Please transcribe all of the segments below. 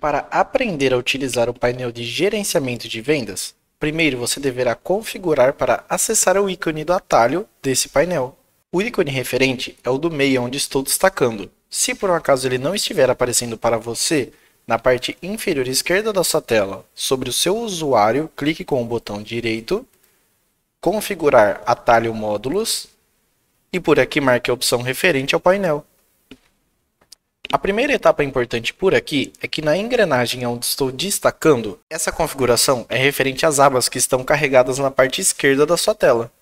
Para aprender a utilizar o painel de gerenciamento de vendas, primeiro você deverá configurar para acessar o ícone do atalho desse painel. O ícone referente é o do meio onde estou destacando. Se por um acaso ele não estiver aparecendo para você, na parte inferior esquerda da sua tela, sobre o seu usuário, clique com o botão direito, configurar atalho módulos e por aqui marque a opção referente ao painel. A primeira etapa importante por aqui é que na engrenagem onde estou destacando, essa configuração é referente às abas que estão carregadas na parte esquerda da sua tela.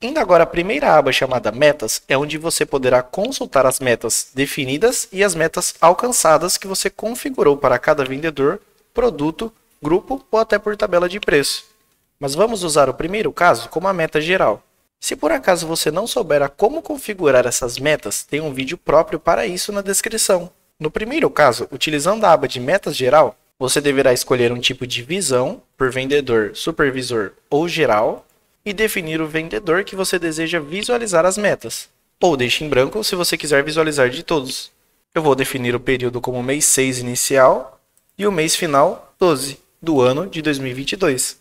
Indo agora à primeira aba chamada Metas, é onde você poderá consultar as metas definidas e as metas alcançadas que você configurou para cada vendedor, produto, grupo ou até por tabela de preço. Mas vamos usar o primeiro caso como a meta geral. Se por acaso você não souber a como configurar essas metas, tem um vídeo próprio para isso na descrição. No primeiro caso, utilizando a aba de Metas Geral, você deverá escolher um tipo de visão, por vendedor, supervisor ou geral, e definir o vendedor que você deseja visualizar as metas. Ou deixe em branco se você quiser visualizar de todos. Eu vou definir o período como mês 6 inicial e o mês final 12 do ano de 2022.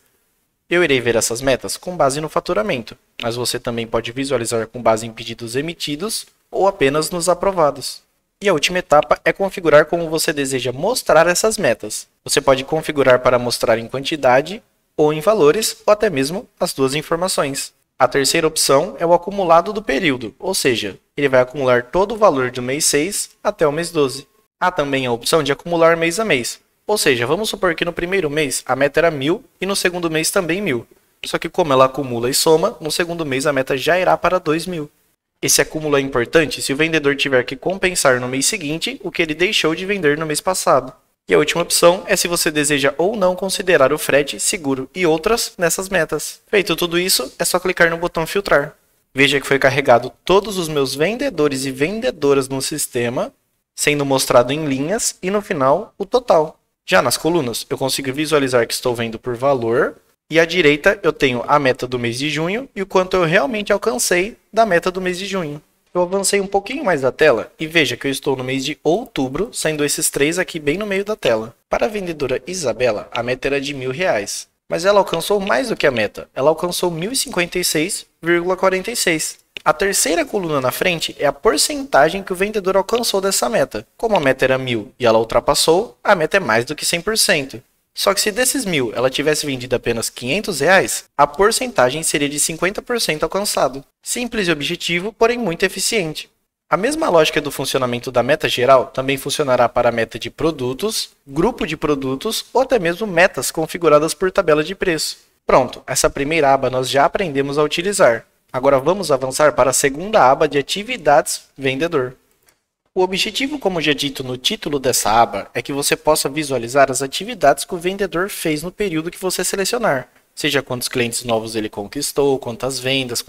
Eu irei ver essas metas com base no faturamento, mas você também pode visualizar com base em pedidos emitidos ou apenas nos aprovados. E a última etapa é configurar como você deseja mostrar essas metas. Você pode configurar para mostrar em quantidade ou em valores, ou até mesmo as duas informações. A terceira opção é o acumulado do período, ou seja, ele vai acumular todo o valor do mês 6 até o mês 12. Há também a opção de acumular mês a mês, ou seja, vamos supor que no primeiro mês a meta era 1.000 e no segundo mês também 1.000. Só que como ela acumula e soma, no segundo mês a meta já irá para 2.000. Esse acúmulo é importante se o vendedor tiver que compensar no mês seguinte o que ele deixou de vender no mês passado. E a última opção é se você deseja ou não considerar o frete, seguro e outras nessas metas. Feito tudo isso, é só clicar no botão filtrar. Veja que foi carregado todos os meus vendedores e vendedoras no sistema, sendo mostrado em linhas e no final o total. Já nas colunas, eu consigo visualizar que estou vendo por valor e à direita eu tenho a meta do mês de junho e o quanto eu realmente alcancei da meta do mês de junho. Eu avancei um pouquinho mais da tela e veja que eu estou no mês de outubro, sendo esses três aqui bem no meio da tela. Para a vendedora Isabela, a meta era de R$1.000, mas ela alcançou mais do que a meta. Ela alcançou 1.056,46. A terceira coluna na frente é a porcentagem que o vendedor alcançou dessa meta. Como a meta era 1.000 e ela ultrapassou, a meta é mais do que 100%. Só que se desses 1.000 ela tivesse vendido apenas R$500, a porcentagem seria de 50% alcançado. Simples e objetivo, porém muito eficiente. A mesma lógica do funcionamento da meta geral também funcionará para a meta de produtos, grupo de produtos ou até mesmo metas configuradas por tabela de preço. Pronto, essa primeira aba nós já aprendemos a utilizar. Agora vamos avançar para a segunda aba de atividades vendedor. O objetivo, como já dito no título dessa aba, é que você possa visualizar as atividades que o vendedor fez no período que você selecionar. Seja quantos clientes novos ele conquistou, quantas vendas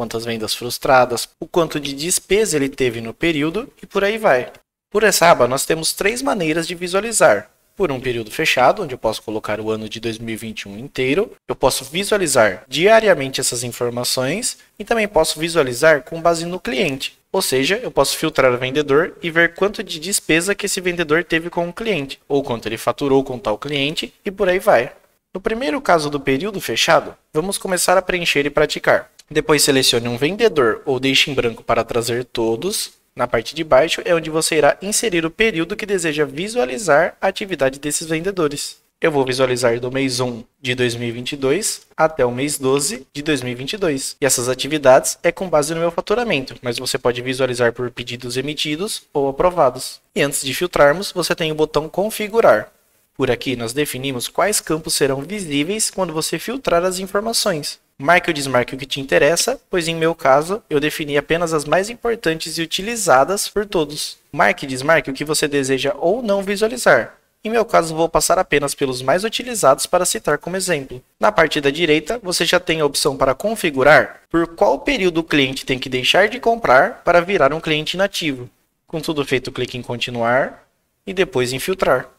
frustradas, o quanto de despesa ele teve no período e por aí vai. Por essa aba nós temos três maneiras de visualizar. Por um período fechado, onde eu posso colocar o ano de 2021 inteiro, eu posso visualizar diariamente essas informações e também posso visualizar com base no cliente. Ou seja, eu posso filtrar o vendedor e ver quanto de despesa que esse vendedor teve com o cliente, ou quanto ele faturou com tal cliente e por aí vai. No primeiro caso do período fechado, vamos começar a preencher e praticar. Depois selecione um vendedor ou deixe em branco para trazer todos. Na parte de baixo é onde você irá inserir o período que deseja visualizar a atividade desses vendedores. Eu vou visualizar do mês 1 de 2022 até o mês 12 de 2022. E essas atividades é com base no meu faturamento, mas você pode visualizar por pedidos emitidos ou aprovados. E antes de filtrarmos, você tem o botão configurar. Por aqui nós definimos quais campos serão visíveis quando você filtrar as informações. Marque ou desmarque o que te interessa, pois em meu caso, eu defini apenas as mais importantes e utilizadas por todos. Marque e desmarque o que você deseja ou não visualizar. Em meu caso, vou passar apenas pelos mais utilizados para citar como exemplo. Na parte da direita, você já tem a opção para configurar por qual período o cliente tem que deixar de comprar para virar um cliente inativo. Com tudo feito, clique em continuar e depois em filtrar.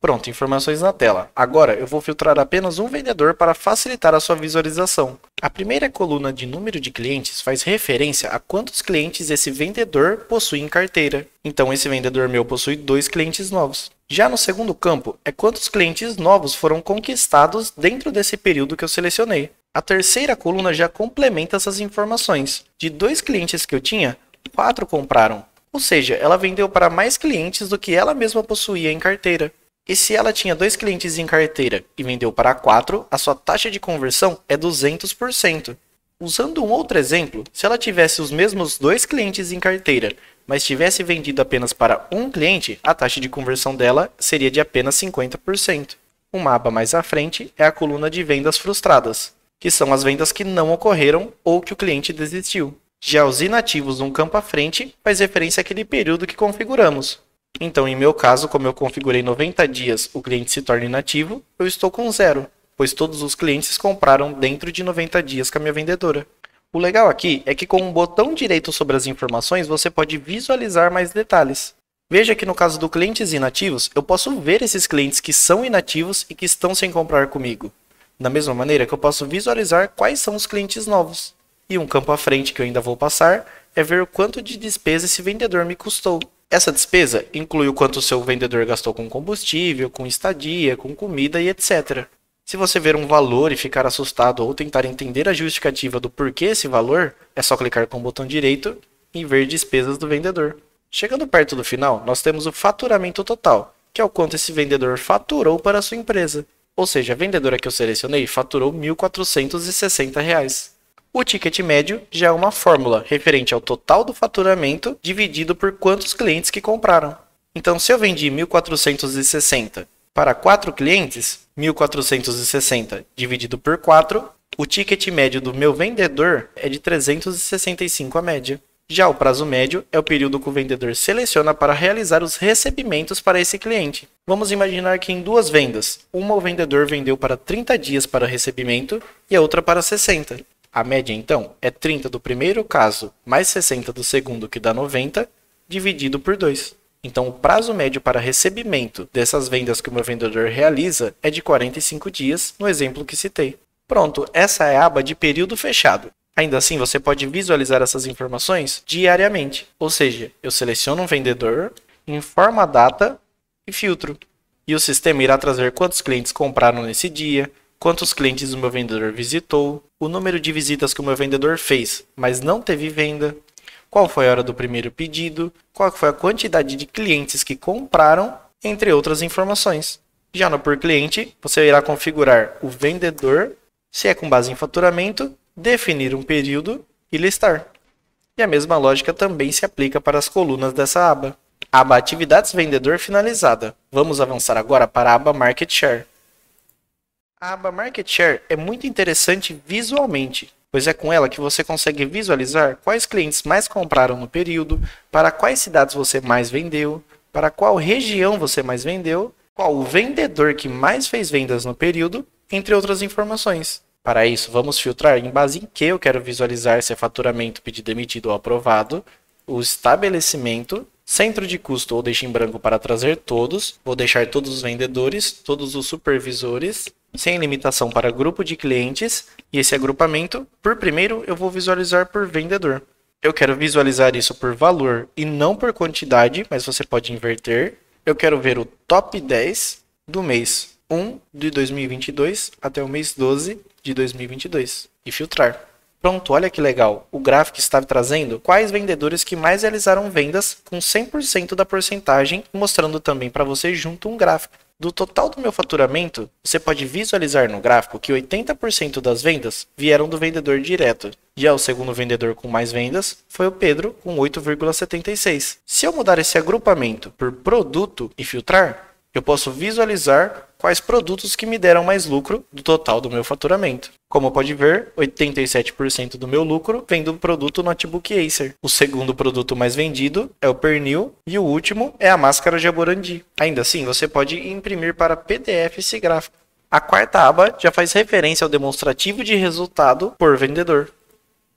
Pronto, informações na tela. Agora eu vou filtrar apenas um vendedor para facilitar a sua visualização. A primeira coluna de número de clientes faz referência a quantos clientes esse vendedor possui em carteira. Então esse vendedor meu possui 2 clientes novos. Já no segundo campo, é quantos clientes novos foram conquistados dentro desse período que eu selecionei. A terceira coluna já complementa essas informações. De 2 clientes que eu tinha, 4 compraram. Ou seja, ela vendeu para mais clientes do que ela mesma possuía em carteira. E se ela tinha 2 clientes em carteira e vendeu para 4, a sua taxa de conversão é 200%. Usando um outro exemplo, se ela tivesse os mesmos 2 clientes em carteira, mas tivesse vendido apenas para um cliente, a taxa de conversão dela seria de apenas 50%. Uma aba mais à frente é a coluna de vendas frustradas, que são as vendas que não ocorreram ou que o cliente desistiu. Já os inativos, um campo à frente, faz referência àquele período que configuramos. Então, em meu caso, como eu configurei 90 dias, o cliente se torna inativo, eu estou com 0, pois todos os clientes compraram dentro de 90 dias com a minha vendedora. O legal aqui é que com um botão direito sobre as informações, você pode visualizar mais detalhes. Veja que no caso dos clientes inativos, eu posso ver esses clientes que são inativos e que estão sem comprar comigo. Da mesma maneira que eu posso visualizar quais são os clientes novos. E um campo à frente que eu ainda vou passar é ver o quanto de despesa esse vendedor me custou. Essa despesa inclui o quanto o seu vendedor gastou com combustível, com estadia, com comida e etc. Se você ver um valor e ficar assustado ou tentar entender a justificativa do porquê esse valor, é só clicar com o botão direito e ver despesas do vendedor. Chegando perto do final, nós temos o faturamento total, que é o quanto esse vendedor faturou para a sua empresa. Ou seja, a vendedora que eu selecionei faturou R$ 1.460. O ticket médio já é uma fórmula referente ao total do faturamento dividido por quantos clientes que compraram. Então, se eu vendi 1.460 para 4 clientes, 1.460 dividido por 4, o ticket médio do meu vendedor é de 365 a média. Já o prazo médio é o período que o vendedor seleciona para realizar os recebimentos para esse cliente. Vamos imaginar que em 2 vendas, uma o vendedor vendeu para 30 dias para recebimento e a outra para 60. A média, então, é 30 do primeiro caso mais 60 do segundo, que dá 90, dividido por 2. Então, o prazo médio para recebimento dessas vendas que o meu vendedor realiza é de 45 dias, no exemplo que citei. Pronto, essa é a aba de período fechado. Ainda assim, você pode visualizar essas informações diariamente. Ou seja, eu seleciono um vendedor, informo a data e filtro. E o sistema irá trazer quantos clientes compraram nesse dia, quantos clientes o meu vendedor visitou, o número de visitas que o meu vendedor fez, mas não teve venda, qual foi a hora do primeiro pedido, qual foi a quantidade de clientes que compraram, entre outras informações. Já no por cliente, você irá configurar o vendedor, se é com base em faturamento, definir um período e listar. E a mesma lógica também se aplica para as colunas dessa aba. Aba Atividades Vendedor finalizada. Vamos avançar agora para a aba Market Share. A aba Market Share é muito interessante visualmente, pois é com ela que você consegue visualizar quais clientes mais compraram no período, para quais cidades você mais vendeu, para qual região você mais vendeu, qual o vendedor que mais fez vendas no período, entre outras informações. Para isso, vamos filtrar em base em que eu quero visualizar se é faturamento, pedido emitido ou aprovado, o estabelecimento, centro de custo ou deixo em branco para trazer todos, vou deixar todos os vendedores, todos os supervisores, sem limitação para grupo de clientes, e esse agrupamento, por primeiro, eu vou visualizar por vendedor. Eu quero visualizar isso por valor e não por quantidade, mas você pode inverter. Eu quero ver o top 10 do mês 1 de 2022 até o mês 12 de 2022 e filtrar. Pronto, olha que legal. O gráfico está trazendo quais vendedores que mais realizaram vendas com 100% da porcentagem, mostrando também para você junto um gráfico. Do total do meu faturamento, você pode visualizar no gráfico que 80% das vendas vieram do vendedor direto. Já o segundo vendedor com mais vendas foi o Pedro, com 8,76. Se eu mudar esse agrupamento por produto e filtrar, eu posso visualizar quais produtos que me deram mais lucro do total do meu faturamento. Como pode ver, 87% do meu lucro vem do produto Notebook Acer. O segundo produto mais vendido é o pernil e o último é a máscara Jaborandi. Ainda assim, você pode imprimir para PDF esse gráfico. A quarta aba já faz referência ao demonstrativo de resultado por vendedor.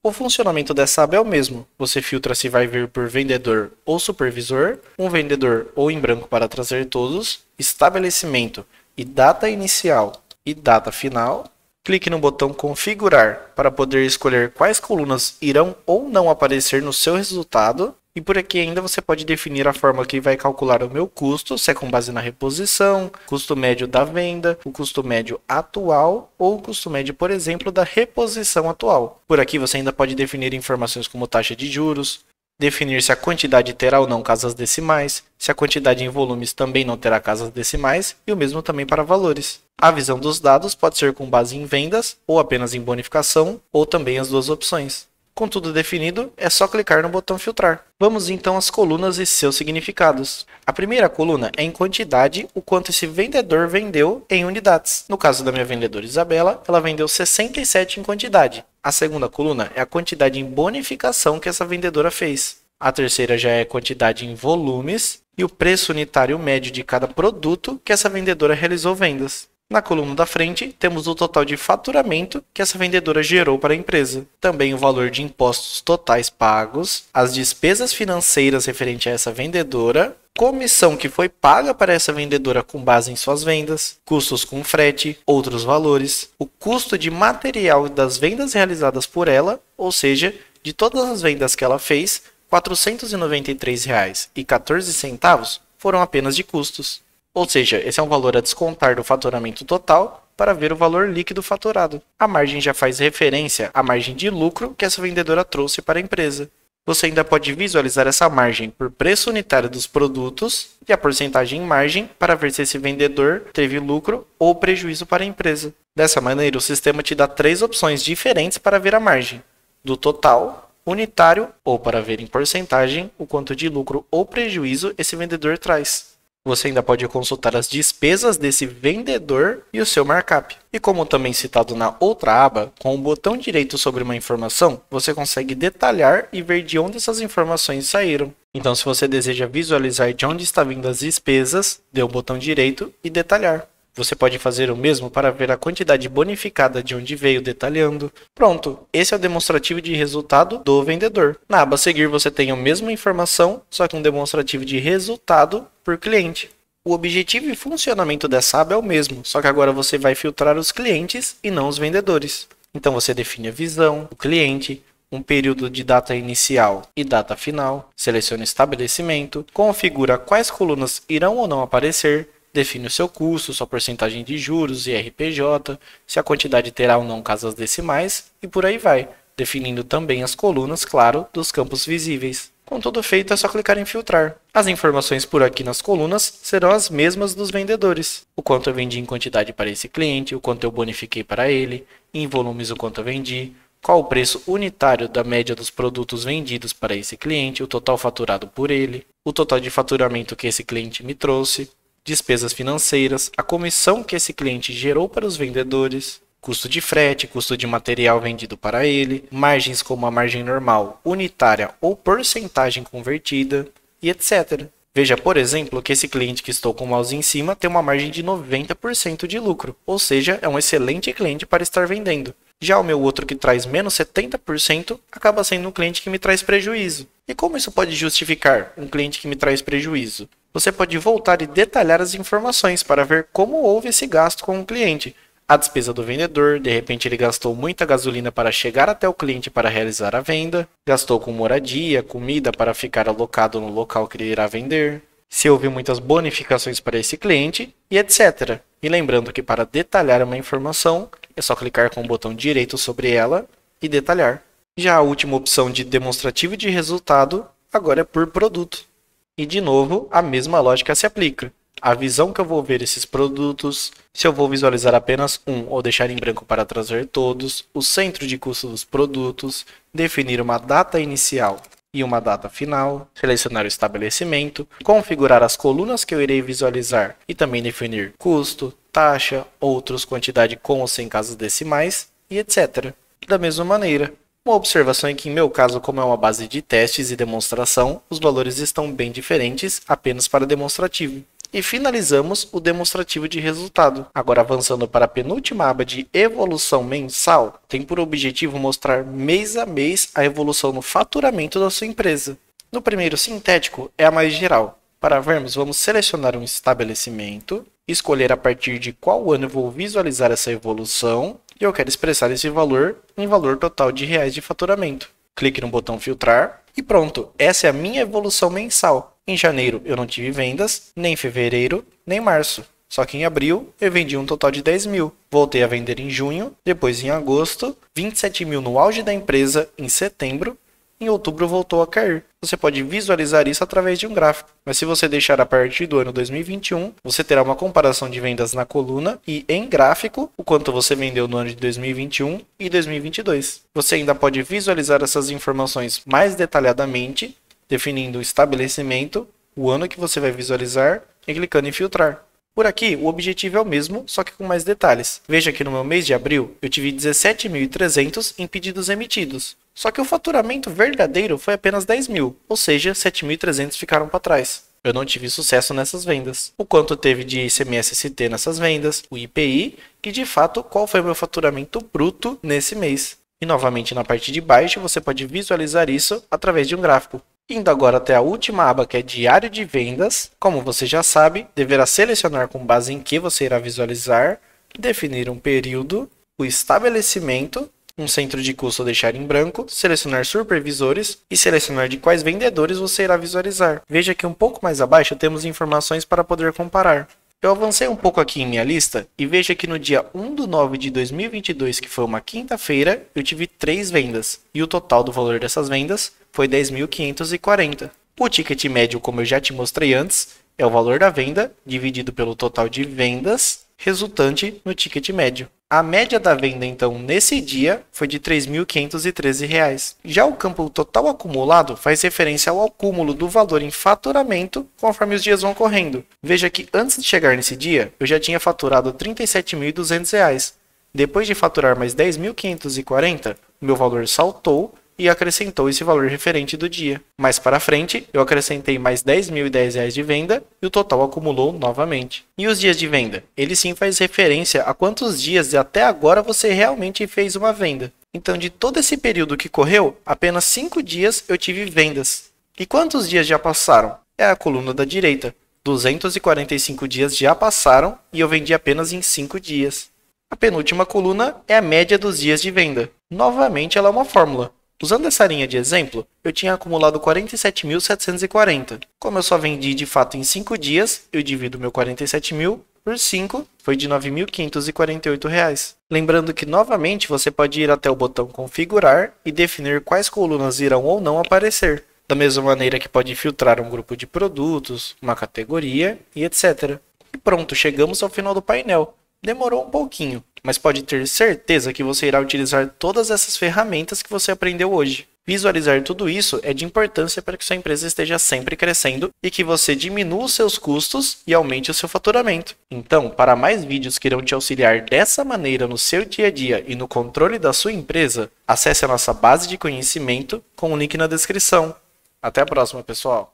O funcionamento dessa aba é o mesmo. Você filtra se vai vir por vendedor ou supervisor, um vendedor ou em branco para trazer todos, estabelecimento e data inicial e data final. Clique no botão configurar para poder escolher quais colunas irão ou não aparecer no seu resultado E por aqui ainda você pode definir a forma que vai calcular o meu custo, se é com base na reposição, custo médio da venda, o custo médio atual ou o custo médio, por exemplo, da reposição atual. Por aqui você ainda pode definir informações como taxa de juros, definir se a quantidade terá ou não casas decimais, se a quantidade em volumes também não terá casas decimais e o mesmo também para valores. A visão dos dados pode ser com base em vendas ou apenas em bonificação ou também as duas opções. Com tudo definido, é só clicar no botão filtrar. Vamos então às colunas e seus significados. A primeira coluna é em quantidade, o quanto esse vendedor vendeu em unidades. No caso da minha vendedora Isabela, ela vendeu 67 em quantidade. A segunda coluna é a quantidade em bonificação que essa vendedora fez. A terceira já é quantidade em volumes e o preço unitário médio de cada produto que essa vendedora realizou vendas. Na coluna da frente, temos o total de faturamento que essa vendedora gerou para a empresa. Também o valor de impostos totais pagos, as despesas financeiras referentes a essa vendedora, comissão que foi paga para essa vendedora com base em suas vendas, custos com frete, outros valores, o custo de material das vendas realizadas por ela, ou seja, de todas as vendas que ela fez, R$ 493,14 foram apenas de custos. Ou seja, esse é um valor a descontar do faturamento total para ver o valor líquido faturado. A margem já faz referência à margem de lucro que essa vendedora trouxe para a empresa. Você ainda pode visualizar essa margem por preço unitário dos produtos e a porcentagem em margem para ver se esse vendedor teve lucro ou prejuízo para a empresa. Dessa maneira, o sistema te dá 3 opções diferentes para ver a margem: do total, unitário ou para ver em porcentagem o quanto de lucro ou prejuízo esse vendedor traz. Você ainda pode consultar as despesas desse vendedor e o seu markup. E como também citado na outra aba, com o botão direito sobre uma informação, você consegue detalhar e ver de onde essas informações saíram. Então, se você deseja visualizar de onde está vindo as despesas, dê o botão direito e detalhar. Você pode fazer o mesmo para ver a quantidade bonificada de onde veio detalhando. Pronto, esse é o demonstrativo de resultado do vendedor. Na aba a seguir você tem a mesma informação, só que um demonstrativo de resultado por cliente. O objetivo e funcionamento dessa aba é o mesmo, só que agora você vai filtrar os clientes e não os vendedores. Então você define a visão, o cliente, um período de data inicial e data final, seleciona estabelecimento, configura quais colunas irão ou não aparecer, define o seu custo, sua porcentagem de juros e RPJ, se a quantidade terá ou não casas decimais e por aí vai, definindo também as colunas, claro, dos campos visíveis. Com tudo feito, é só clicar em filtrar. As informações por aqui nas colunas serão as mesmas dos vendedores. O quanto eu vendi em quantidade para esse cliente, o quanto eu bonifiquei para ele, em volumes o quanto eu vendi, qual o preço unitário da média dos produtos vendidos para esse cliente, o total faturado por ele, o total de faturamento que esse cliente me trouxe, despesas financeiras, a comissão que esse cliente gerou para os vendedores, custo de frete, custo de material vendido para ele, margens como a margem normal, unitária ou porcentagem convertida e etc. Veja, por exemplo, que esse cliente que estou com o mouse em cima tem uma margem de 90% de lucro, ou seja, é um excelente cliente para estar vendendo. Já o meu outro que traz menos 70% acaba sendo um cliente que me traz prejuízo. E como isso pode justificar um cliente que me traz prejuízo? Você pode voltar e detalhar as informações para ver como houve esse gasto com o cliente. A despesa do vendedor, de repente ele gastou muita gasolina para chegar até o cliente para realizar a venda, gastou com moradia, comida para ficar alocado no local que ele irá vender, se houve muitas bonificações para esse cliente e etc. E lembrando que para detalhar uma informação, é só clicar com o botão direito sobre ela e detalhar. Já a última opção de demonstrativo de resultado agora é por produto. E de novo, a mesma lógica se aplica. A visão que eu vou ver esses produtos, se eu vou visualizar apenas um ou deixar em branco para trazer todos, o centro de custo dos produtos, definir uma data inicial e uma data final, selecionar o estabelecimento, configurar as colunas que eu irei visualizar e também definir custo, taxa, outros, quantidade com ou sem casas decimais e etc. Da mesma maneira, uma observação é que em meu caso, como é uma base de testes e demonstração, os valores estão bem diferentes apenas para demonstrativo. E finalizamos o demonstrativo de resultado. Agora avançando para a penúltima aba de evolução mensal, tem por objetivo mostrar mês a mês a evolução no faturamento da sua empresa. No primeiro sintético é a mais geral. Para vermos, vamos selecionar um estabelecimento, escolher a partir de qual ano eu vou visualizar essa evolução e eu quero expressar esse valor em valor total de reais de faturamento. clique no botão filtrar e pronto, essa é a minha evolução mensal. Em janeiro eu não tive vendas, nem em fevereiro, nem em março. Só que em abril eu vendi um total de 10 mil. Voltei a vender em junho, depois em agosto, 27 mil no auge da empresa em setembro. Em outubro voltou a cair. Você pode visualizar isso através de um gráfico. Mas se você deixar a partir do ano 2021, você terá uma comparação de vendas na coluna e em gráfico o quanto você vendeu no ano de 2021 e 2022. Você ainda pode visualizar essas informações mais detalhadamente, definindo o estabelecimento, o ano que você vai visualizar e clicando em filtrar. Por aqui, o objetivo é o mesmo, só que com mais detalhes. Veja que no meu mês de abril, eu tive 17.300 em pedidos emitidos. Só que o faturamento verdadeiro foi apenas 10 mil, ou seja, 7.300 ficaram para trás. Eu não tive sucesso nessas vendas. O quanto teve de ICMS-ST nessas vendas, o IPI, e de fato, qual foi o meu faturamento bruto nesse mês. E novamente na parte de baixo, você pode visualizar isso através de um gráfico. Indo agora até a última aba, que é Diário de Vendas, como você já sabe, deverá selecionar com base em que você irá visualizar, definir um período, o estabelecimento, um centro de custo deixar em branco, selecionar supervisores e selecionar de quais vendedores você irá visualizar. Veja que um pouco mais abaixo temos informações para poder comparar. Eu avancei um pouco aqui em minha lista e veja que no dia 1/9/2022, que foi uma quinta-feira, eu tive 3 vendas e o total do valor dessas vendas foi 10.540. O ticket médio, como eu já te mostrei antes, é o valor da venda dividido pelo total de vendas resultante no ticket médio. A média da venda, então, nesse dia foi de R$ 3.513. Já o campo total acumulado faz referência ao acúmulo do valor em faturamento conforme os dias vão correndo. Veja que antes de chegar nesse dia, eu já tinha faturado R$ 37.200. Depois de faturar mais 10.540, meu valor saltou e acrescentou esse valor referente do dia. Mais para frente, eu acrescentei mais R$ 10.010 de venda e o total acumulou novamente. E os dias de venda? Ele sim faz referência a quantos dias até agora você realmente fez uma venda. Então, de todo esse período que correu, apenas 5 dias eu tive vendas. E quantos dias já passaram? É a coluna da direita. 245 dias já passaram e eu vendi apenas em 5 dias. A penúltima coluna é a média dos dias de venda. Novamente, ela é uma fórmula. Usando essa linha de exemplo, eu tinha acumulado 47.740. Como eu só vendi de fato em 5 dias, eu divido meu 47.000 por 5, foi de R$ 9.548. Lembrando que novamente você pode ir até o botão configurar e definir quais colunas irão ou não aparecer. Da mesma maneira que pode filtrar um grupo de produtos, uma categoria e etc. E pronto, chegamos ao final do painel. Demorou um pouquinho, mas pode ter certeza que você irá utilizar todas essas ferramentas que você aprendeu hoje. Visualizar tudo isso é de importância para que sua empresa esteja sempre crescendo e que você diminua os seus custos e aumente o seu faturamento. Então, para mais vídeos que irão te auxiliar dessa maneira no seu dia a dia e no controle da sua empresa, acesse a nossa base de conhecimento com o link na descrição. Até a próxima, pessoal!